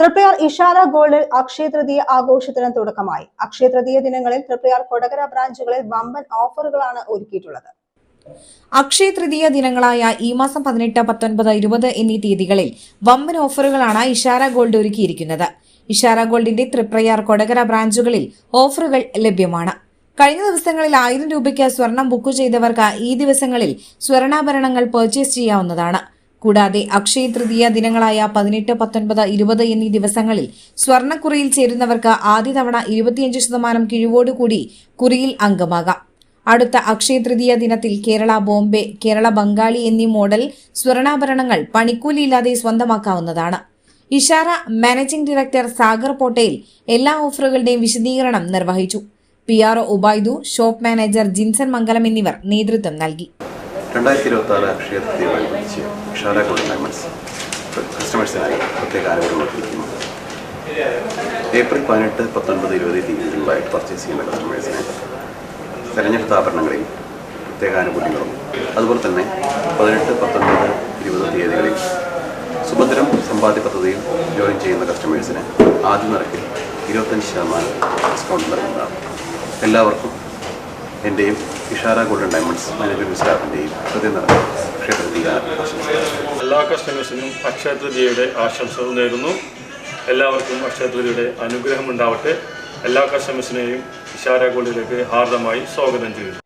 തൃപ്രയാർ ഇഷാര ഗോൾഡിൽ അക്ഷയ തൃതീയ ആഘോഷത്തിന് തുടക്കമായി. അക്ഷയ തൃതീയ ദിനങ്ങളിൽ തൃപ്രയാർ കൊടകര ബ്രാഞ്ചുകളിൽ വമ്പൻ ഓഫറുകളാണ് ഒരുക്കിയിട്ടുള്ളത്. അക്ഷയ തൃതീയ ദിനങ്ങളായ ഈ മാസം 18, 19, 20 എന്നീ തീയതികളിൽ വമ്പൻ ഓഫറുകളാണ് ഇഷാര ഗോൾഡ് ഒരുക്കിയിരിക്കുന്നത്. ഇഷാര ഗോൾഡിന്റെ തൃപ്രയാർ കൊടകര ബ്രാഞ്ചുകളിൽ ഓഫറുകൾ ലഭ്യമാണ്. കഴിഞ്ഞ ദിവസങ്ങളിൽ 1000 രൂപയ്ക്ക് സ്വർണം ബുക്ക് ചെയ്തവർക്ക് ഈ ദിവസങ്ങളിൽ സ്വർണ്ണാഭരണങ്ങൾ പർച്ചേസ് ചെയ്യാവുന്നതാണ്. കൂടാതെ അക്ഷയ തൃതീയ ദിനങ്ങളായ 18, 19, 20 എന്നീ ദിവസങ്ങളിൽ സ്വർണ്ണക്കുറിയിൽ ചേരുന്നവർക്ക് ആദ്യ തവണ 25% കിഴിവോടുകൂടി കുറിയിൽ അംഗമാകാം. അടുത്ത അക്ഷയ തൃതീയ ദിനത്തിൽ കേരള ബോംബെ, കേരള ബംഗാളി എന്നീ മോഡൽ സ്വർണ്ണാഭരണങ്ങൾ പണിക്കൂലിയില്ലാതെ സ്വന്തമാക്കാവുന്നതാണ്. ഇഷാര മാനേജിംഗ് ഡയറക്ടർ സാഗർ പോട്ടേൽ എല്ലാ ഓഫറുകളുടെയും വിശദീകരണം നിർവഹിച്ചു. PRO Ubaidu, shop manager Jinson മംഗലം എന്നിവർ നേതൃത്വം നൽകി. 2026 അക്ഷയ തൃതീയയോടനുബന്ധിച്ച് ഇഷാര ഗോൾഡ് ഡയമണ്ട്സ് കസ്റ്റമേഴ്സിനായി പ്രത്യേക ആനുകൂല്യം നൽകിയിരിക്കുന്നു. ഏപ്രിൽ 18, 19, 20 തീയതികളിലായിട്ട് പർച്ചേസ് ചെയ്യുന്ന കസ്റ്റമേഴ്സിന് തെരഞ്ഞെടുത്ത ആഭരണങ്ങളിൽ പ്രത്യേക ആനുകൂല്യങ്ങളും, അതുപോലെ തന്നെ 18, 19, 20 തീയതികളിൽ സുഭദ്രം സമ്പാദ്യ പദ്ധതിയിൽ ജോയിൻ ചെയ്യുന്ന കസ്റ്റമേഴ്സിന് ആദ്യ നിരക്കിൽ 25% ഡിസ്കൗണ്ട് നൽകുന്നതാണ്. എല്ലാവർക്കും എൻ്റെയും ഇഷാര ഗോൾഡൻ ഡയമണ്ട്സ് മാനേജ്മെന്റ് സ്റ്റാഫിൻ്റെയും ഹൃദയം നിറഞ്ഞ അക്ഷയ തൃതീയ ആശംസകൾ. എല്ലാ കസ്റ്റമേഴ്സിനും അക്ഷയ തൃതീയയുടെ ആശംസകൾ നേരുന്നു. എല്ലാവർക്കും അക്ഷയ തൃതീയയുടെ അനുഗ്രഹം ഉണ്ടാവട്ടെ. എല്ലാ കസ്റ്റമേഴ്സിനെയും ഇഷാര ഗോൾഡിലേക്ക് ഹാർദമായി സ്വാഗതം ചെയ്യുന്നു.